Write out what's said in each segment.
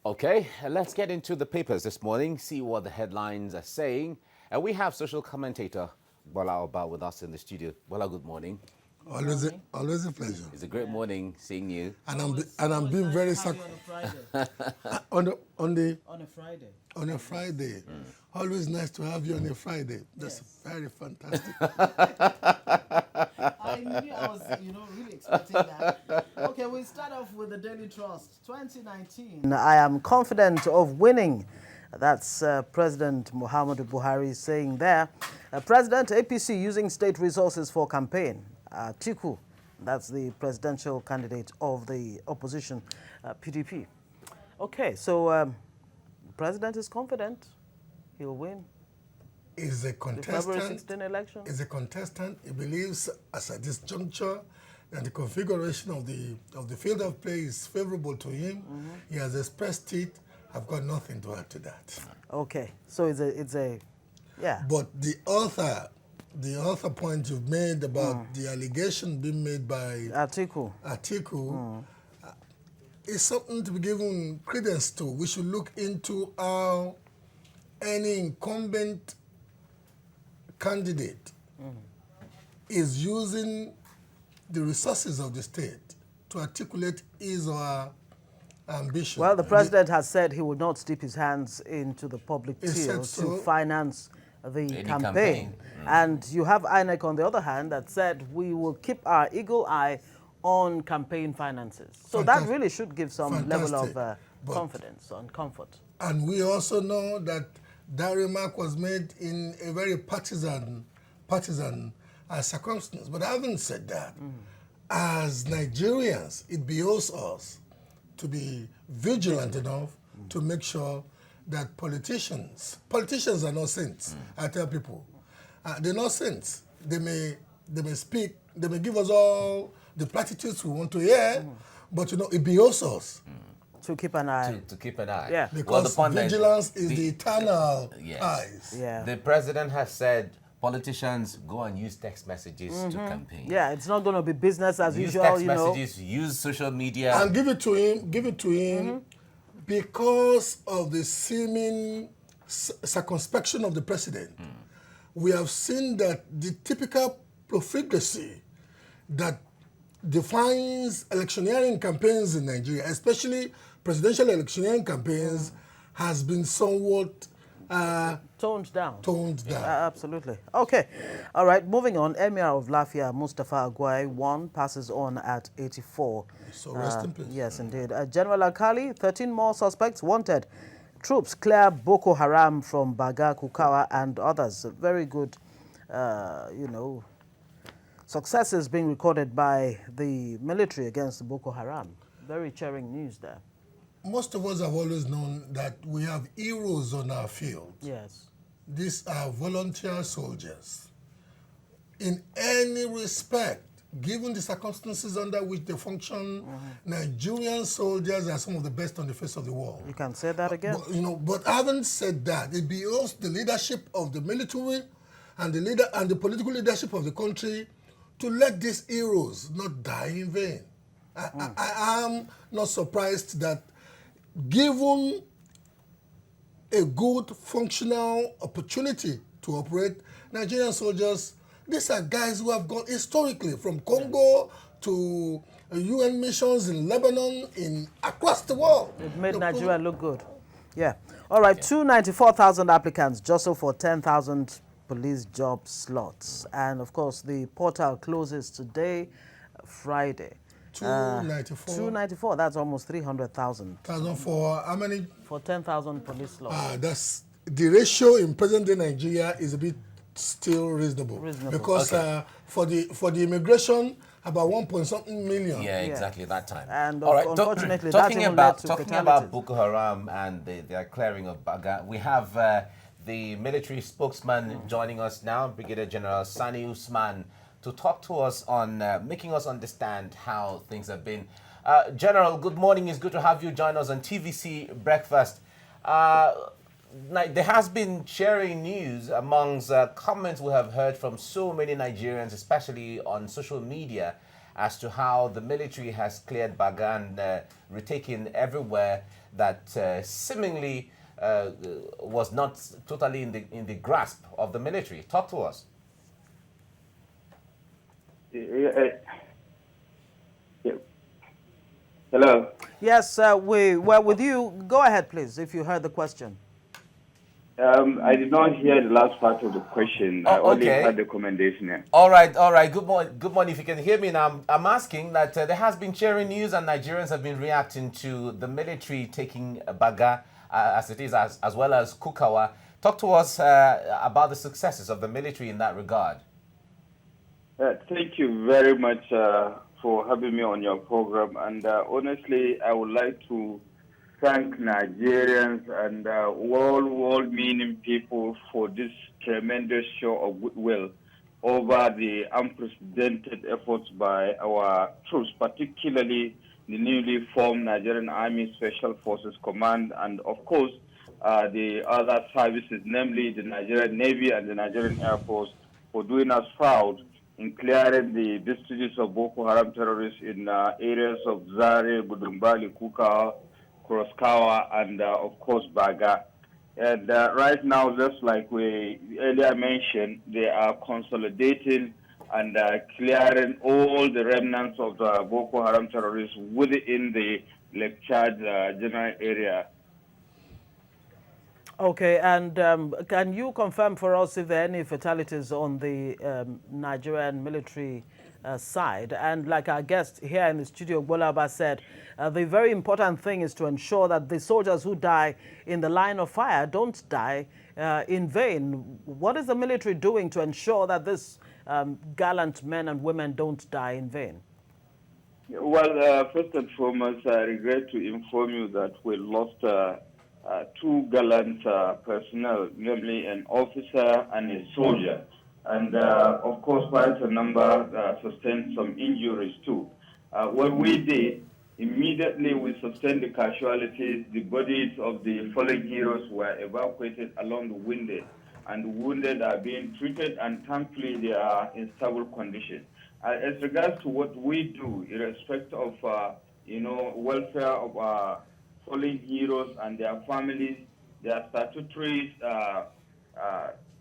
Okay, let's get into the papers this morning, see what the headlines are saying. We have social commentator Bola Oba with us in the studio. Bola, good morning. Always a pleasure. It's a great morning seeing you. I'm being very nice on on a Friday. a Friday. Always nice to have you on a Friday. That's very fantastic. I knew I was, really expecting that. Okay, we'll start off with the Daily Trust. 2019. I am confident of winning. That's President Muhammadu Buhari saying there. President APC using state resources for campaign. Tiku, that's the presidential candidate of the opposition, PDP. Okay, so the president is confident he'll win. Is a The contestant. February 16 election. Is a contestant. He believes, as at this juncture, that the configuration of the field of play is favorable to him. He has expressed it. I've got nothing to add to that. Okay, so it's a yeah. But the author point you've made about the allegation being made by Atiku. Is something to be given credence to. We should look into how any incumbent candidate is using the resources of the state to articulate his or her ambition. Well, the president has said he would not dip his hands into the public till to finance the campaign. And you have INEC on the other hand that said we will keep our eagle eye on campaign finances. So that really should give some level of confidence and comfort. And we also know that that remark was made in a very partisan circumstance. But having said that, as Nigerians, it behoves us to be vigilant enough to make sure that politicians are not saints. I tell people, they're not saints. They may speak, they may give us all the platitudes we want to hear, but it behoves us. To keep an eye. To keep an eye. Yeah. Because vigilance is the eternal eyes. Yeah. The president has said politicians go and use text messages to campaign. Yeah, it's not going to be business as Use usual, text messages, use social media. And give it to him because of the seeming circumspection of the president. We have seen that the typical profligacy that defines electioneering campaigns in Nigeria, especially presidential electioneering campaigns, has been somewhat toned down. Absolutely. Okay. All right. Moving on. Emir of Lafia, Mustafa Aguai, passes on at 84. So rest in peace. Yes, indeed. General Akali, 13 more suspects wanted. Troops clear Boko Haram from Baga, Kukawa, and others. Very good, successes being recorded by the military against Boko Haram. Very cheering news there. Most of us have always known that we have heroes on our field. Yes. These are volunteer soldiers. In any respect, given the circumstances under which they function, Nigerian soldiers are some of the best on the face of the world. You can say that again. But having said that, it behoves the leadership of the military and the political leadership of the country to let these heroes not die in vain. I am not surprised that given a good functional opportunity to operate, Nigerian soldiers, these are guys who have gone historically from Congo to UN missions in Lebanon, across the world. It made Nigeria look good. Yeah. All right, 294,000 applicants jostle for 10,000 police job slots. And of course, the portal closes today, Friday. 294. 294, that's almost 300,000. For how many? For 10,000 police slots. That's the ratio in present-day Nigeria is a bit still reasonable. Because for the immigration, about 1-point-something million. Yeah, exactly, that time. And all right, unfortunately, talking about fatalities. Boko Haram and their clearing of Baga, we have the military spokesman joining us now, Brigadier General Sani Usman, to talk to us on making us understand how things have been. General, good morning. It's good to have you join us on TVC Breakfast. There has been sharing news amongst comments we have heard from so many Nigerians, especially on social media, as to how the military has cleared Bagan, retaken everywhere that seemingly was not totally in the grasp of the military. Talk to us. Hello. Yes, we're with you. Go ahead, please, if you heard the question. I did not hear the last part of the question. I only heard the commendation. Yeah. All right, all right. Good morning. Good morning. If you can hear me now, I'm asking that there has been cheering news and Nigerians have been reacting to the military taking Baga as it is, as well as Kukawa. Talk to us about the successes of the military in that regard. Thank you very much for having me on your program. And honestly, I would like to thank Nigerians and world-meaning people for this tremendous show of goodwill over the unprecedented efforts by our troops, particularly the newly formed Nigerian Army Special Forces Command, and of course, the other services, namely the Nigerian Navy and the Nigerian Air Force, for doing us proud in clearing the districts of Boko Haram terrorists in areas of Zare, Gudumbali, Kuka, Kroskawa, and of course Baga. And right now, just like we earlier mentioned, they are consolidating and clearing all the remnants of the Boko Haram terrorists within the Lake Chad general area. Okay, and can you confirm for us if there are any fatalities on the Nigerian military side? And like our guest here in the studio, Bolaba, said, the very important thing is to ensure that the soldiers who die in the line of fire don't die in vain. What is the military doing to ensure that these gallant men and women don't die in vain? Well, first and foremost, I regret to inform you that we lost two gallant personnel, namely an officer and a soldier. And of course, quite a number sustained some injuries too. What we did, immediately we sustained the casualties. The bodies of the fallen heroes were evacuated along the wounded, and the wounded are being treated, and thankfully they are in stable condition. As regards to what we do in respect of welfare of our fallen heroes and their families, their statutory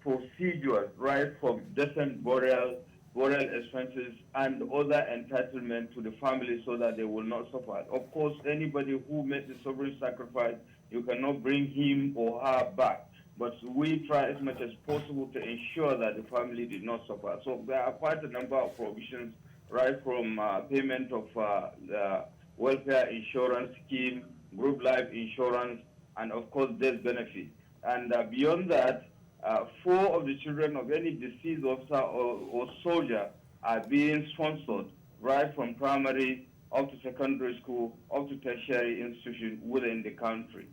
procedures, right from decent burial expenses, and other entitlement to the family so that they will not suffer. Of course, anybody who made the sovereign sacrifice, you cannot bring him or her back. But we try as much as possible to ensure that the family did not suffer. So there are quite a number of provisions, right from payment of the welfare insurance scheme, group life insurance, and of course death benefit. And beyond that, 4 of the children of any deceased officer or soldier are being sponsored, right from primary up to secondary school, up to tertiary institution within the country.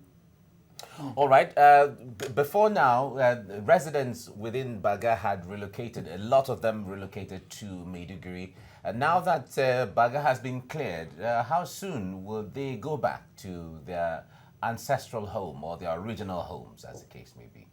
All right. Before now, residents within Baga had relocated. A lot of them relocated to Maiduguri. Now that Baga has been cleared, how soon will they go back to their ancestral home or their original homes, as the case may be?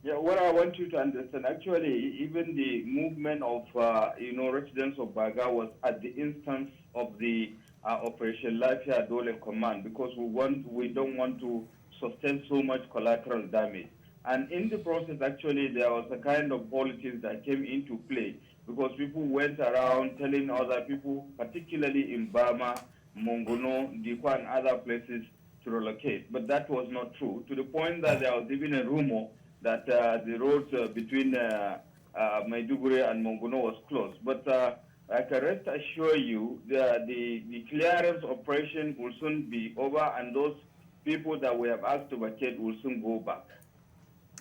Yeah, what I want you to understand, actually, even the movement of residents of Baga was at the instance of the Operation Lafia Dole Command, because we don't want to sustain so much collateral damage. And in the process, actually, there was a kind of politics that came into play, because people went around telling other people, particularly in Bama, Mongono, Dikwa, and other places, to relocate. But that was not true, to the point that there was even a rumor that the road between Maiduguri and Mongono was closed. But I can rest assure you that the clearance operation will soon be over, and those people that we have asked to vacate will soon go back.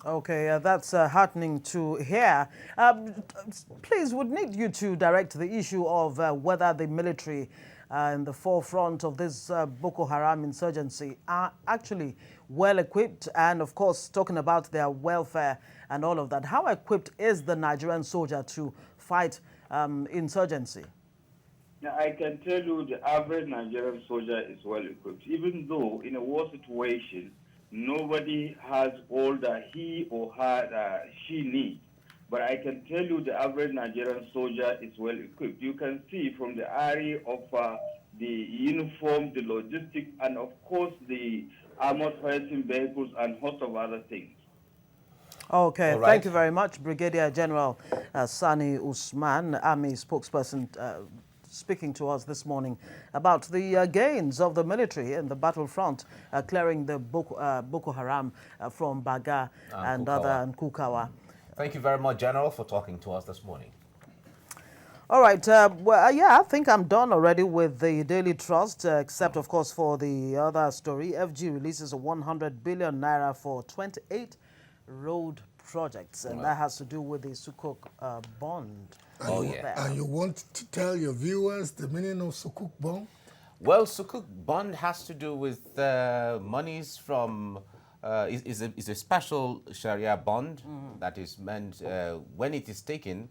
Okay, that's heartening to hear. Please, would need you to direct the issue of whether the military in the forefront of this Boko Haram insurgency are actually well equipped, and of course talking about their welfare and all of that. How equipped is the Nigerian soldier to fight insurgency? Now, I can tell you the average Nigerian soldier is well equipped, even though in a war situation, nobody has all that he or her she needs. But I can tell you the average Nigerian soldier is well equipped. You can see from the area of the uniform, the logistics, and of course the armored fighting vehicles and host of other things. Okay, All right. thank you very much, Brigadier General Sani Usman, Army spokesperson, speaking to us this morning about the gains of the military in the battlefront, clearing the Boko Haram from Baga and Kukawa. Thank you very much, General, for talking to us this morning. All right. Yeah, I think I'm done already with the Daily Trust, except, of course, for the other story. FG releases 100 billion naira for 28 road projects, and that has to do with the Sukuk bond. And you want to tell your viewers the meaning of Sukuk bond? Well, Sukuk bond has to do with monies from, is a special Sharia bond that is meant, when it is taken,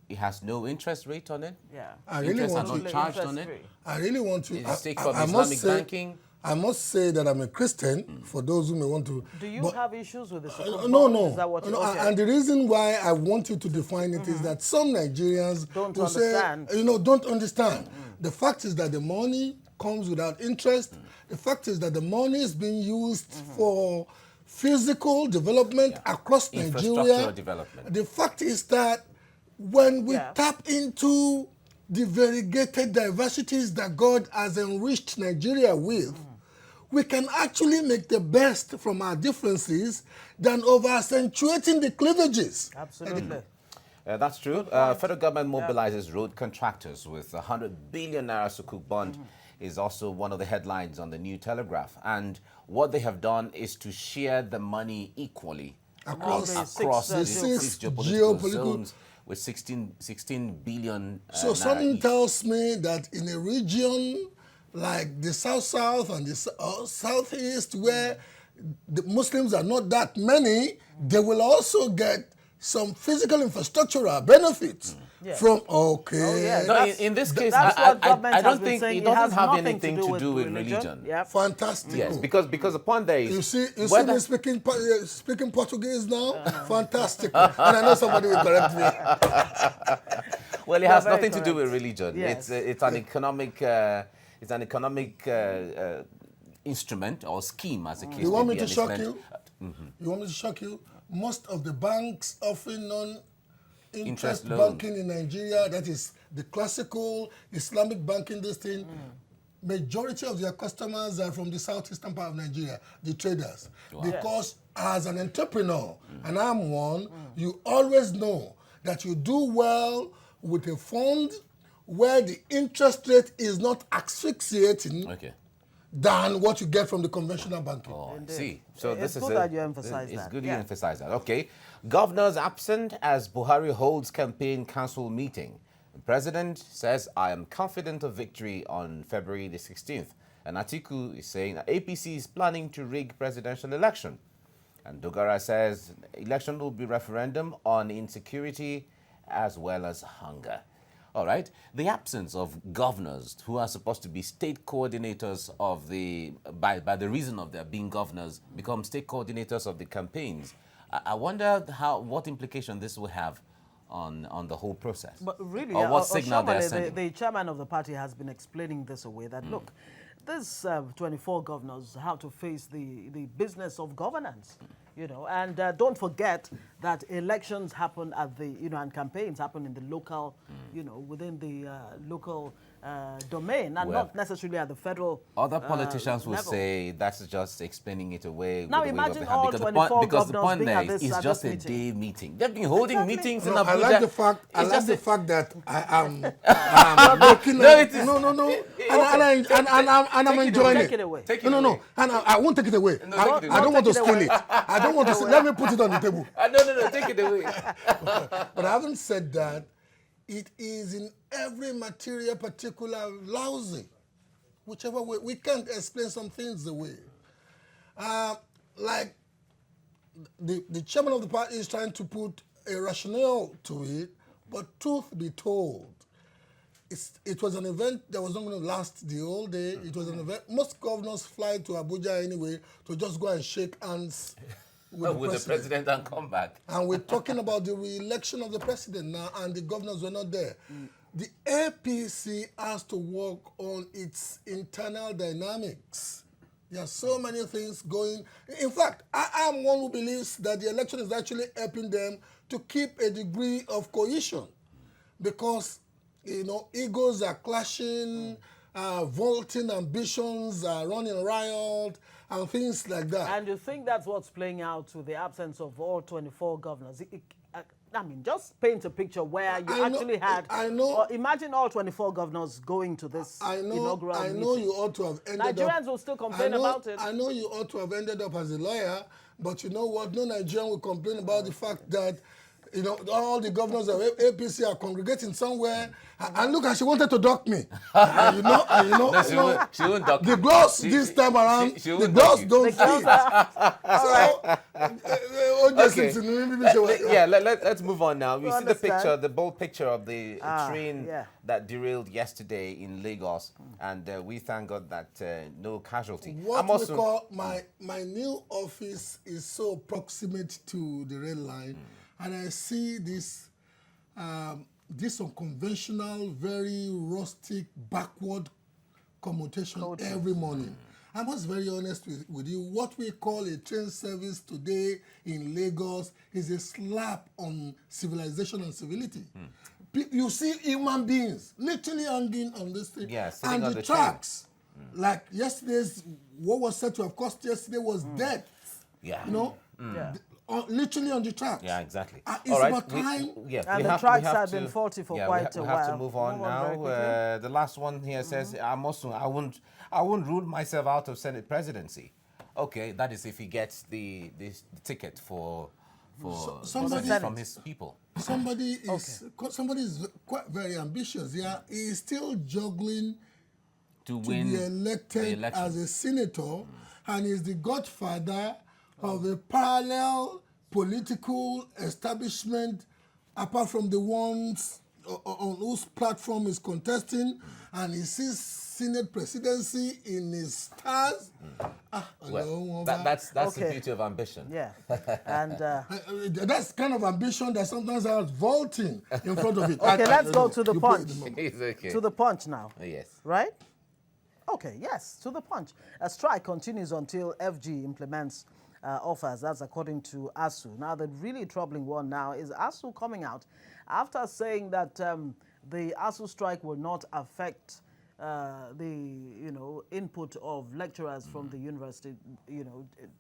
it has no interest rate on it. Yeah. Interests are not charged on it. I really want to. It's taken from Islamic banking. I must say that I'm a Christian, for those who may want to. Do you have issues with this? No. Is that what Okay. And the reason why I want you to define it is that some Nigerians don't will understand. say, don't understand. The fact is that the money comes without interest. The fact is that the money is being used for physical development across Nigeria. Infrastructural development. The fact is that when we tap into the variegated diversities that God has enriched Nigeria with, we can actually make the best from our differences than over-accentuating the cleavages. Absolutely. That's true. Federal government mobilizes road contractors with 100 billion naira Sukuk bond is also one of the headlines on the New Telegraph. And what they have done is to share the money equally across the six geopolitical zones with 16 billion So something tells me that in a region like the South and the Southeast, where the Muslims are not that many, they will also get some physical infrastructural benefits from, No, in this case, that's I don't think it doesn't have anything to do with religion. Fantastic. Yes, because the point there is... You see me speaking Portuguese now? Fantastic. And I know somebody will correct me. Well, it has nothing to do with religion. Yes. It's an economic instrument or scheme, as a case. You want me to shock you? You want me to shock you? Most of the banks offering non-interest banking in Nigeria, that is the classical Islamic banking, majority of their customers are from the southeastern part of Nigeria, the traders. Wow. Because as an entrepreneur, and I'm one, you always know that you do well with a fund where the interest rate is not asphyxiating than what you get from the conventional banking. Oh, I see. So it's this is good that you emphasize that. It's good you emphasize that. Okay. Governors absent as Buhari holds campaign council meeting. The president says, I am confident of victory on February the 16th. And Atiku is saying that APC is planning to rig presidential election. And Dogara says election will be referendum on insecurity as well as hunger. All right. The absence of governors who are supposed to be state coordinators of by the reason of their being governors, become state coordinators of the campaigns. I wonder what implication this will have on the whole process. But really, or what signal they're sending. The chairman of the party has been explaining this away that, look, these 24 governors have to face the business of governance. And don't forget that elections happen at and campaigns happen in the local, within the local domain, and not necessarily at the federal Other politicians will level. say that's just explaining it away. Now with imagine the all 24 because the point being there at this, is at just this a meeting. day meeting. They've been holding meetings in Abuja. I like the fact that I am making and I'm enjoying Take it away. No, and I won't take it away. I don't want to steal it. I don't want to steal. Let me put it on the table. No, take it away. But having said that, it is in every material particular lousy. Whichever way, we can't explain some things away. Like the chairman of the party is trying to put a rationale to it, but truth be told, it was an event that was not going to last the whole day. It was an event. Most governors fly to Abuja anyway to just go and shake hands with the president and come back. And we're talking about the re-election of the president now, and the governors were not there. The APC has to work on its internal dynamics. There are so many things going. In fact, I am one who believes that the election is actually helping them to keep a degree of cohesion, because egos are clashing, vaulting ambitions are running riot, and things like that. And you think that's what's playing out with the absence of all 24 governors? I mean, just paint a picture where you actually had. I know. Or imagine all 24 governors going to this inaugural meeting. I know you ought to have ended up. Nigerians will still complain about it. I know you ought to have ended up as a lawyer, but you know what? No Nigerian will complain about the fact that all the governors of APC are congregating somewhere. And look, she wanted to duck me. No, she won't duck the you. gloves this time around, the gloves don't fit. Okay. Yeah, let's move on now. We see the picture, the bold picture of the train that derailed yesterday in Lagos, and we thank God that no casualty. What we call my new office is so proximate to the rail line. And I see this unconventional, very rustic, backward commutation every morning. I must be very honest with you. What we call a train service today in Lagos is a slap on civilization and civility. You see human beings literally hanging on the street. And the tracks. Like yesterday's, what was said to have cost yesterday was death. Literally on the tracks. Yeah, exactly. It's about time. And the tracks have been faulty for quite a while. We have to move on now. The last one here says, I won't rule myself out of Senate presidency. Okay, that is if he gets the ticket for somebody from his people. Somebody is quite very ambitious. Yeah, he's still juggling to be elected as a senator, and he's the godfather of a parallel political establishment, apart from the ones on whose platform is contesting, and he sees Senate presidency in his stars. That's the beauty of ambition. Yeah, and that's kind of ambition that sometimes has vaulting in front of it. Okay, let's go to the punch. Okay. To the punch now. Yes. Right? Okay, yes, to the punch. A strike continues until FG implements offers. That's according to ASUU. Now, the really troubling one now is ASUU coming out after saying that the ASUU strike will not affect the input of lecturers from the university,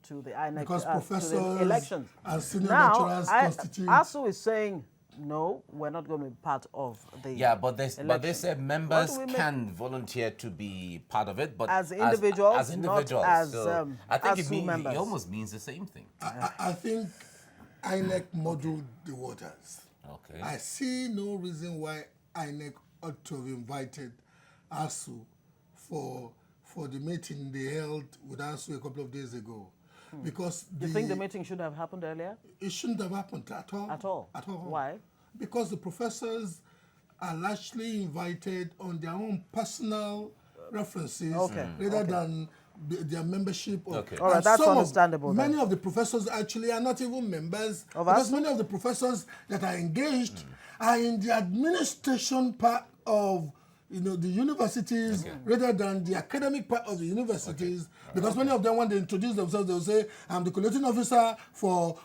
to the INEC, because professors to the elections. And senior lecturers constitute. ASUU is saying, no, we're not going to be part of the but they said members can volunteer to be part of it, but as individuals, not as so I think it almost means the same thing. I think INEC muddled the waters. Okay. I see no reason why INEC ought to have invited ASUU for the meeting they held with ASUU a couple of days ago. Because you think the meeting should have happened earlier? It shouldn't have happened at all. At all? At all. Why? Because the professors are largely invited on their own personal references rather than their membership. All right, that's understandable. Many of the professors actually are not even members, because many of the professors that are engaged are in the administration part of the universities rather than the academic part of the universities, because many of them, when they introduce themselves, they'll say, I'm the collating officer for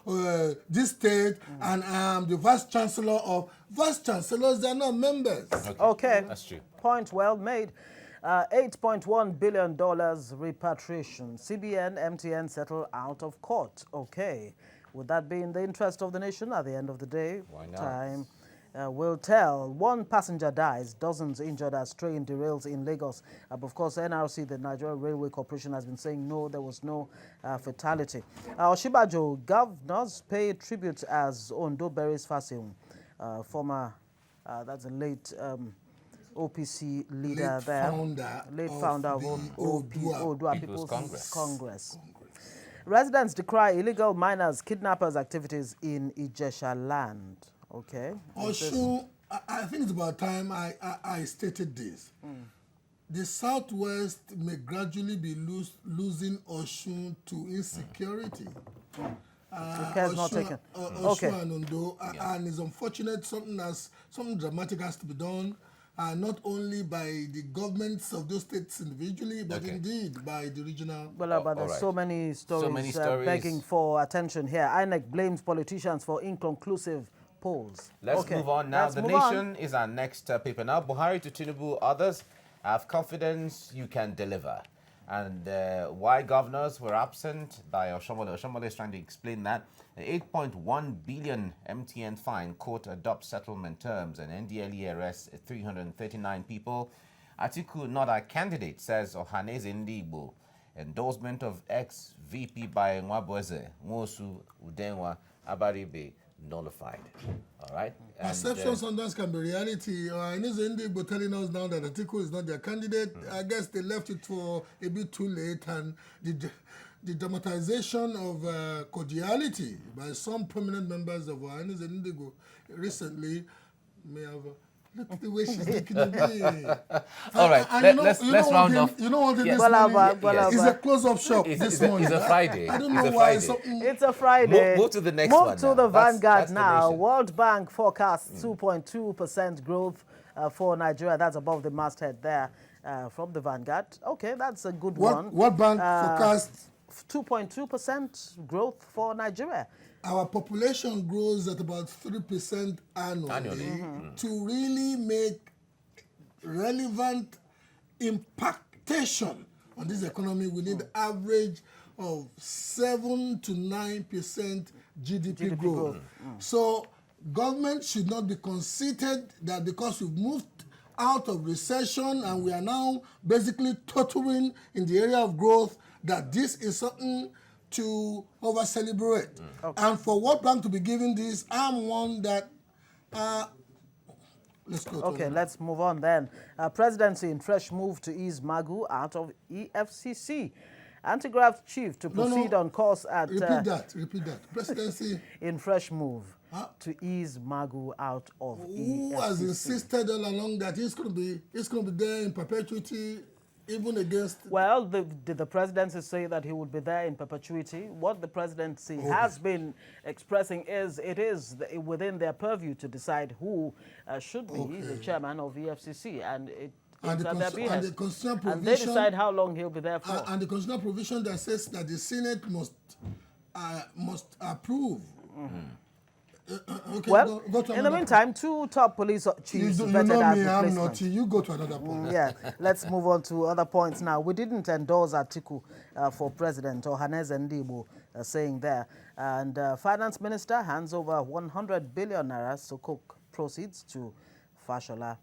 this state, and I'm the vice chancellor of vice chancellors. They're not members. Okay. That's true. Point well made. $8.1 billion repatriation. CBN, MTN settle out of court. Okay. Would that be in the interest of the nation at the end of the day? Why not? Time will tell. One passenger dies, dozens injured as train derails in Lagos. Of course, NRC, the Nigeria Railway Corporation, has been saying no, there was no fatality. Oshibajo, governors pay tribute as Ondo buries Faseun, former, that's a late OPC leader late founder of Oodua People's Congress. Residents decry illegal miners, kidnappers activities in Ijesha land. Okay. Osun, I think it's about time I stated this. The Southwest may gradually be losing Osun to insecurity. care is not taken. Okay. And Ondo, and it's unfortunate something dramatic has to be done, not only by the governments of those states individually, but indeed by the regional. Well, but there's so many stories, begging for attention here. INEC blames politicians for inconclusive polls. Let's move on now. The Nation is our next paper now. Buhari to Tinubu, others have confidence you can deliver. And why governors were absent by Oshomole. Oshomole is trying to explain that. An 8.1 billion MTN fine, court adopts settlement terms, and NDLE arrests 339 people. Atiku, not a candidate, says Ohaneze Ndigbo. Endorsement of ex-VP by Nwabueze, Nwosu Udenwa Abaribe, nullified. All right. Perception sometimes can be reality. Ohaneze Ndigbo telling us now that Atiku is not their candidate. I guess they left it for a bit too late, and the dramatization of cordiality by some prominent members of Ohaneze Ndigbo recently may have. Look at the way she's looking at me. All right, let's round off. You know what it is? It's a close-up shop this morning. It's a Friday. I don't know why. It's a Friday. Move to the next one. Move to the Vanguard now. The World Bank forecasts 2.2% growth for Nigeria. That's above the masthead there from the Vanguard. Okay, that's a good one. World Bank forecasts 2.2% growth for Nigeria. Our population grows at about 3% annually. To really make relevant impactation on this economy, we need average of 7 to 9% GDP growth. So government should not be conceited that because we've moved out of recession and we are now basically tottering in the area of growth, that this is something to over-celebrate. And for World Bank to be giving this, I'm one that, let's go. Okay, let's move on then. Presidency in fresh move to ease Magu out of EFCC. Anti-graft chief to proceed on course at... Repeat that. Presidency... in fresh move to ease Magu out of EFCC. Who has insisted all along that it's going to be there in perpetuity, even against... Well, the presidency say that he would be there in perpetuity. What the presidency has been expressing is it is within their purview to decide who should be the chairman of EFCC, and the constitutional provision, and they decide how long he'll be there for. And the constitutional provision that says that the Senate must approve. Okay, well, go to in the meantime, two top police chiefs vetted as replacement. You go to another point. Yeah, let's move on to other points now. We didn't endorse Atiku for president, Ohaneze Ndigbo saying there. And finance minister hands over 100 billion naira Sukuk proceeds to Fashola.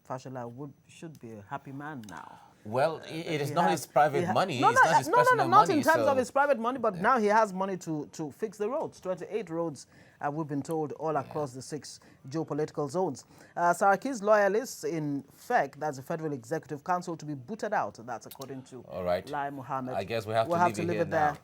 Fashola should be a happy man now. Well, it is not his private money. No, it's not his personal not money, in terms of his private money, but now he has money to fix the roads. 28 roads, we've been told, all across the 6 geopolitical zones. Saraki's loyalists in FEC, that's the Federal Executive Council, to be booted out. That's according to Lai Mohammed. I guess we have to leave it there.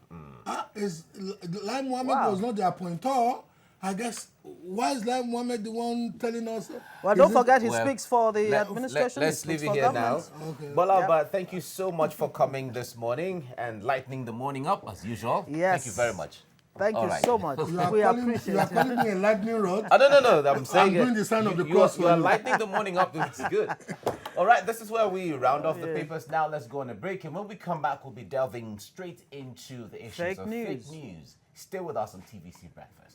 Lai Mohammed was not the appointor. I guess, why is Lai Mohammed the one telling us? Well, don't forget, he speaks for the administration. Let's leave it here now. Okay. Bola, thank you so much for coming this morning and lightening the morning up as usual. Yes. Thank you very much. Thank you so much. We appreciate it. You are calling me a lightning rod? No. I'm saying I'm doing the sign of the cross. You are lightening the morning up. It's good. All right, this is where we round off the papers. Now let's go on a break. And when we come back, we'll be delving straight into the issues of fake news. Stay with us on TVC Breakfast.